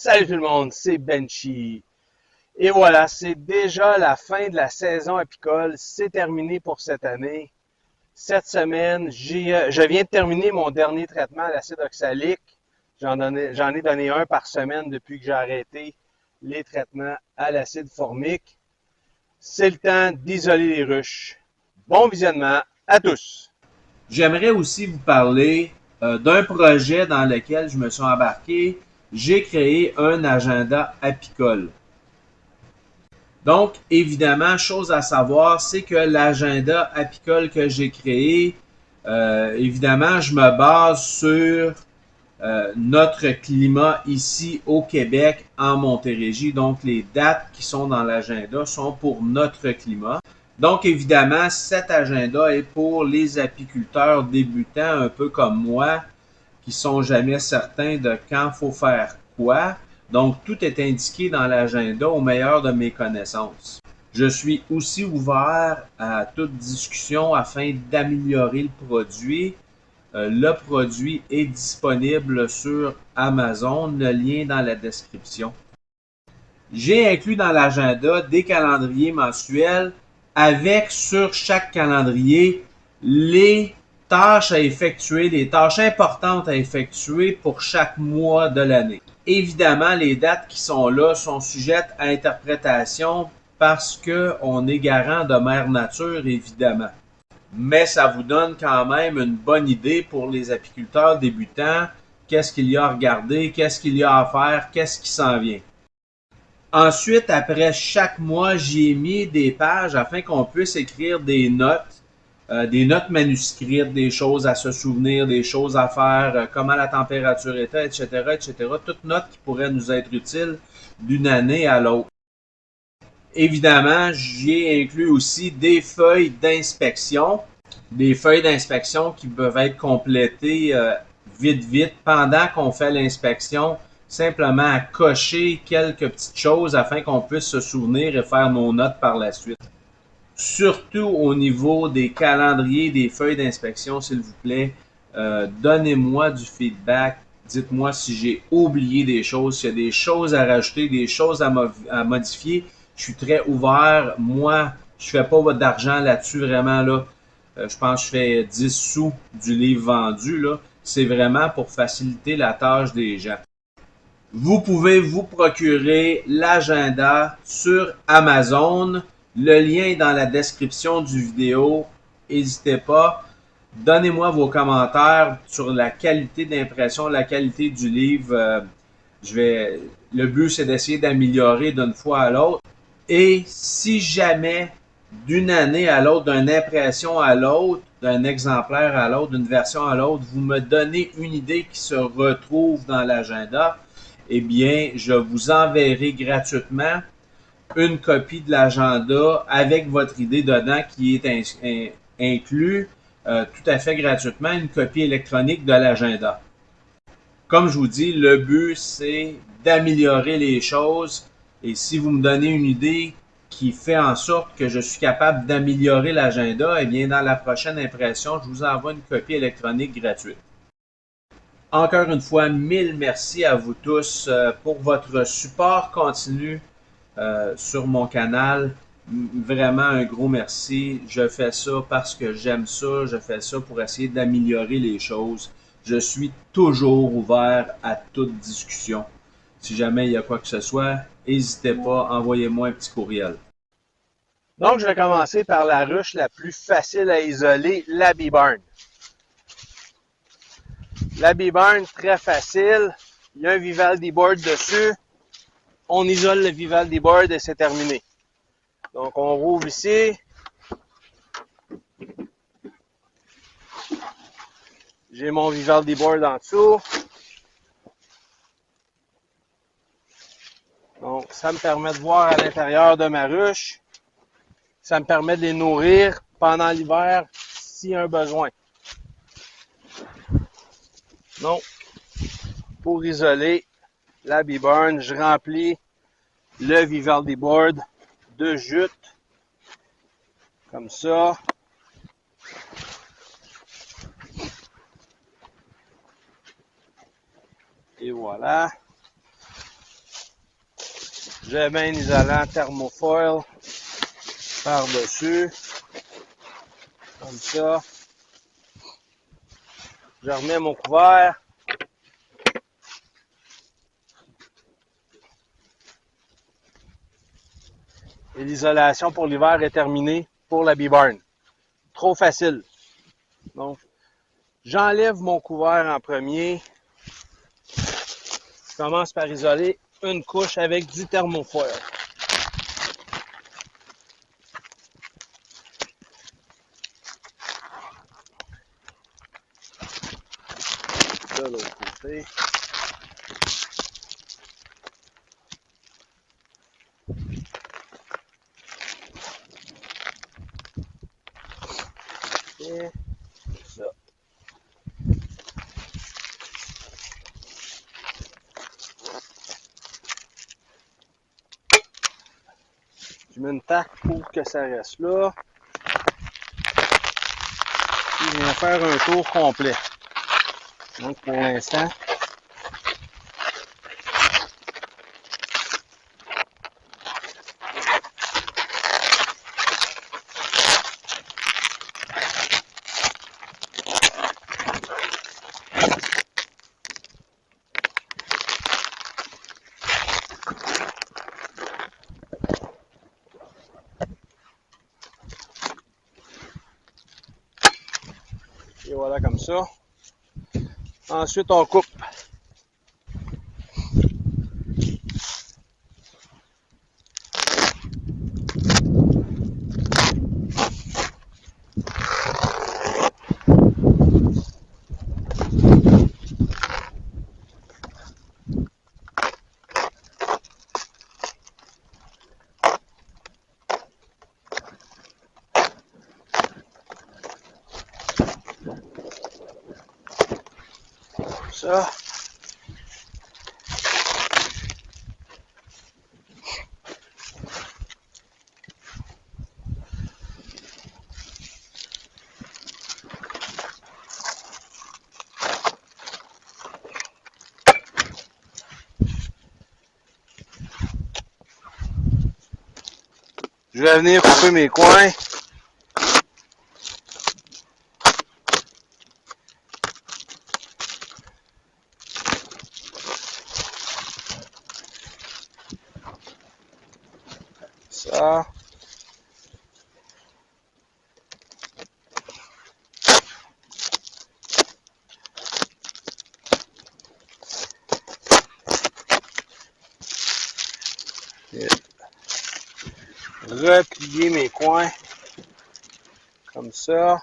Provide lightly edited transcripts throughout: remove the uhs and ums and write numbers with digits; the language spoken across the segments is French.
Salut tout le monde, c'est Benchy. Et voilà, c'est déjà la fin de la saison apicole. C'est terminé pour cette année. Cette semaine, je viens de terminer mon dernier traitement à l'acide oxalique. J'en ai donné un par semaine depuis que j'ai arrêté les traitements à l'acide formique. C'est le temps d'isoler les ruches. Bon visionnement à tous. J'aimerais aussi vous parler d'un projet dans lequel je me suis embarqué. J'ai créé un agenda apicole. Donc, évidemment, chose à savoir, c'est que l'agenda apicole que j'ai créé, évidemment, je me base sur notre climat ici au Québec, en Montérégie. Donc, les dates qui sont dans l'agenda sont pour notre climat. Donc, évidemment, cet agenda est pour les apiculteurs débutants, un peu comme moi, qui sont jamais certains de quand faut faire quoi. Donc, tout est indiqué dans l'agenda au meilleur de mes connaissances. Je suis aussi ouvert à toute discussion afin d'améliorer le produit. Le produit est disponible sur Amazon, le lien dans la description. J'ai inclus dans l'agenda des calendriers mensuels avec sur chaque calendrier les tâches à effectuer, les tâches importantes à effectuer pour chaque mois de l'année. Évidemment, les dates qui sont là sont sujettes à interprétation parce qu'on est garant de mère nature, évidemment. Mais ça vous donne quand même une bonne idée pour les apiculteurs débutants. Qu'est-ce qu'il y a à regarder, qu'est-ce qu'il y a à faire, qu'est-ce qui s'en vient. Ensuite, après chaque mois, j'y ai mis des pages afin qu'on puisse écrire des notes manuscrites, des choses à se souvenir, des choses à faire, comment la température était, etc., etc. Toutes notes qui pourraient nous être utiles d'une année à l'autre. Évidemment, j'y ai inclus aussi des feuilles d'inspection qui peuvent être complétées vite pendant qu'on fait l'inspection, simplement à cocher quelques petites choses afin qu'on puisse se souvenir et faire nos notes par la suite. Surtout au niveau des calendriers, des feuilles d'inspection, s'il vous plaît, donnez-moi du feedback. Dites-moi si j'ai oublié des choses, s'il y a des choses à rajouter, des choses à modifier. Je suis très ouvert. Moi, je fais pas d'argent là-dessus vraiment là. Je pense que je fais 10 sous du livre vendu là. C'est vraiment pour faciliter la tâche des gens. Vous pouvez vous procurer l'agenda sur Amazon. Le lien est dans la description du vidéo. N'hésitez pas. Donnez-moi vos commentaires sur la qualité d'impression, la qualité du livre. Le but, c'est d'essayer d'améliorer d'une fois à l'autre. Et si jamais, d'une année à l'autre, d'une impression à l'autre, d'un exemplaire à l'autre, d'une version à l'autre, vous me donnez une idée qui se retrouve dans l'agenda, eh bien, je vous enverrai gratuitement une copie de l'agenda avec votre idée dedans qui est inclus tout à fait gratuitement, une copie électronique de l'agenda. Comme je vous dis, le but, c'est d'améliorer les choses. Et si vous me donnez une idée qui fait en sorte que je suis capable d'améliorer l'agenda, eh bien, dans la prochaine impression, je vous envoie une copie électronique gratuite. Encore une fois, mille merci à vous tous pour votre support continu sur mon canal. Vraiment un gros merci. Je fais ça parce que j'aime ça. Je fais ça pour essayer d'améliorer les choses. Je suis toujours ouvert à toute discussion. Si jamais il y a quoi que ce soit, n'hésitez pas, envoyez-moi un petit courriel. Donc, je vais commencer par la ruche la plus facile à isoler, la bee-barn. La bee-barn, très facile. Il y a un Vivaldi board dessus. On isole le Vivaldi board et c'est terminé. Donc, on rouvre ici. J'ai mon Vivaldi board en dessous. Donc, ça me permet de voir à l'intérieur de ma ruche. Ça me permet de les nourrir pendant l'hiver s'il y a un besoin. Donc, pour isoler la bee-barn, je remplis le Vivaldi board de jute, comme ça. Et voilà. Je mets un isolant thermofoil par-dessus, comme ça. Je remets mon couvert. Et l'isolation pour l'hiver est terminée pour la B-Barn. Trop facile. Donc, j'enlève mon couvert en premier. Je commence par isoler une couche avec du thermofoil. De l'autre côté. Et ça. Je mets une taque pour que ça reste là. Puis je viens faire un tour complet. Donc pour l'instant, et voilà comme ça. Ensuite, on coupe. Ça. Je vais venir couper mes coins. Ça. Et replier mes coins comme ça.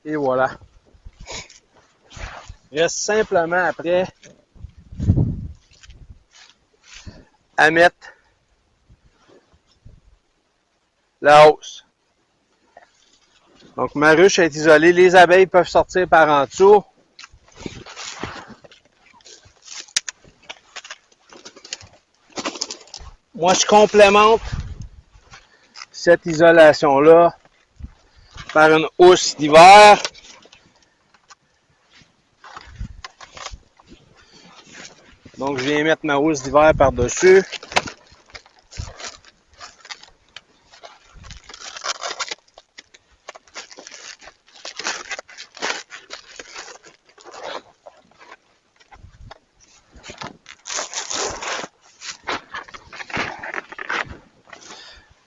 Et voilà. Il reste simplement après à mettre la hausse. Donc ma ruche est isolée. Les abeilles peuvent sortir par en dessous. Moi, je complémente cette isolation-là par une housse d'hiver. Donc, je viens mettre ma housse d'hiver par-dessus.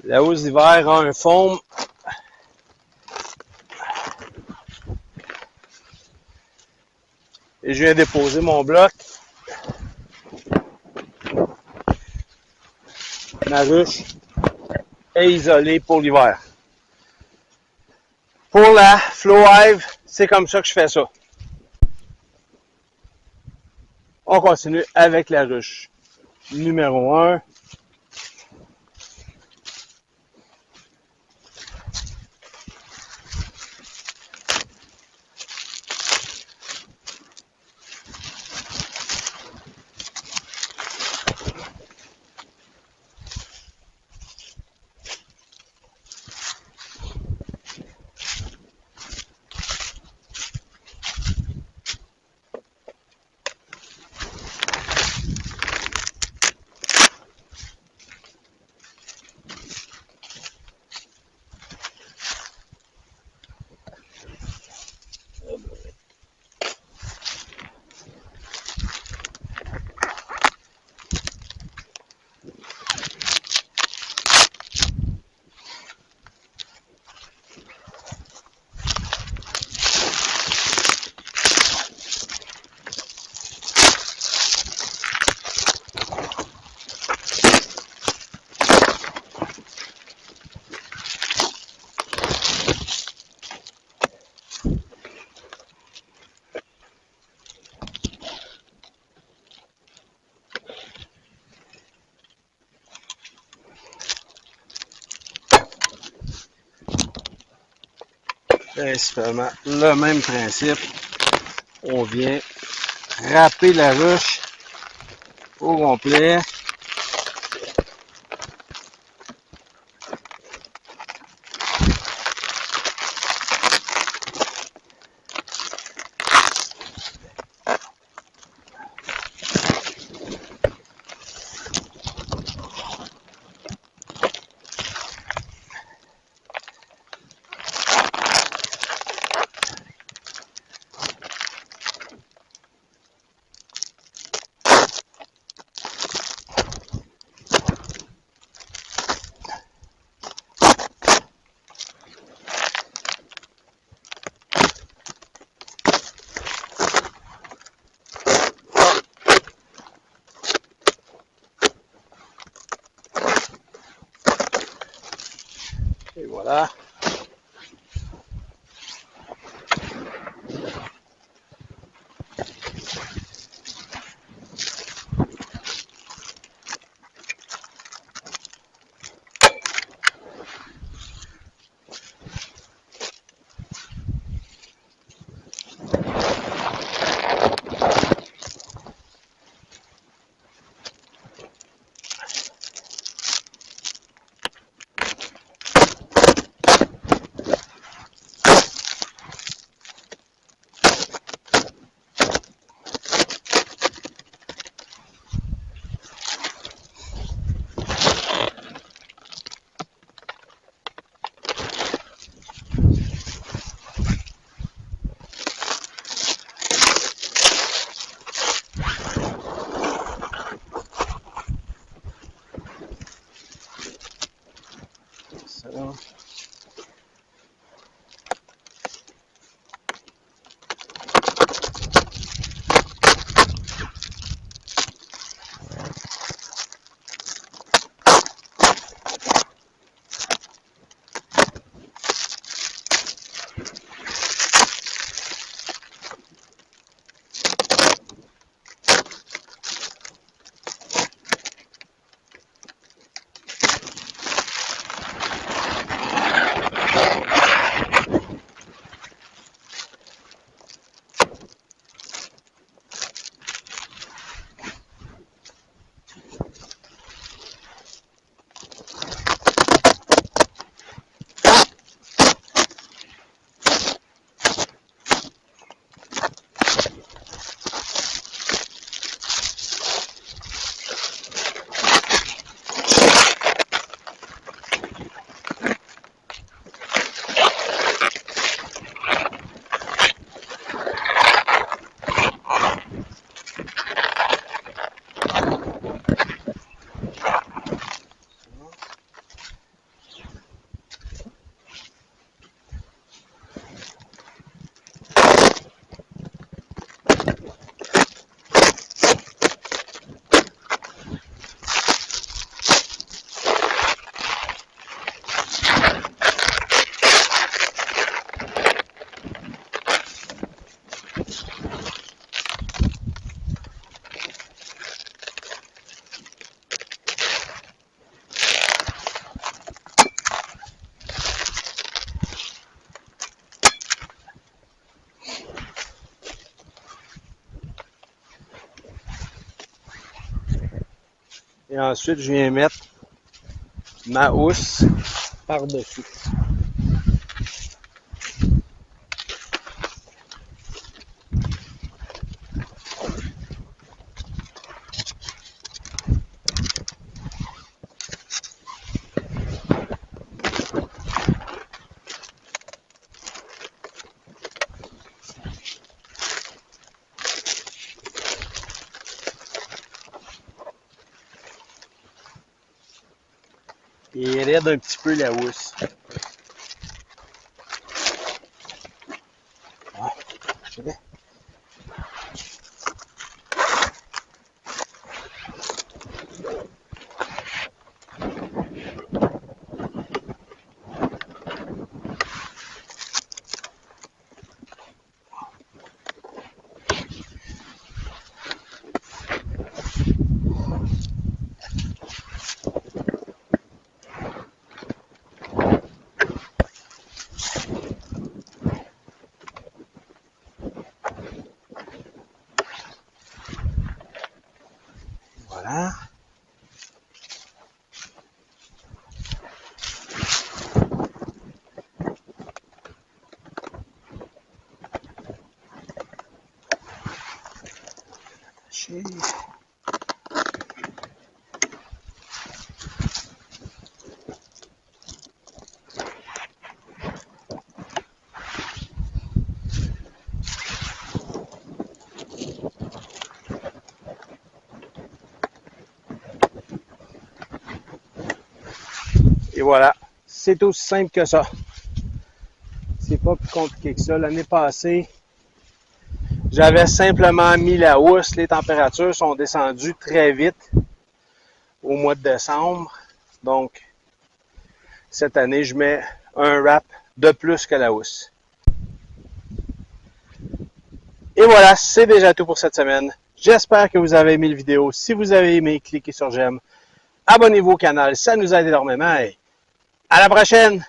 La housse d'hiver a un foam. Et je viens déposer mon bloc. Ma ruche est isolée pour l'hiver. Pour la Flow Hive, c'est comme ça que je fais ça. On continue avec la ruche. Numéro 1. Principalement le même principe. On vient râper la ruche au complet. Et voilà. Ça. Et ensuite, je viens mettre ma housse par-dessus. Et raide un petit peu la housse. Ah, je vais. Voilà. Attaché. Et voilà, c'est aussi simple que ça. C'est pas plus compliqué que ça. L'année passée, j'avais simplement mis la housse. Les températures sont descendues très vite au mois de décembre. Donc, cette année, je mets un wrap de plus que la housse. Et voilà, c'est déjà tout pour cette semaine. J'espère que vous avez aimé la vidéo. Si vous avez aimé, cliquez sur j'aime. Abonnez-vous au canal, ça nous aide énormément. Et à la prochaine!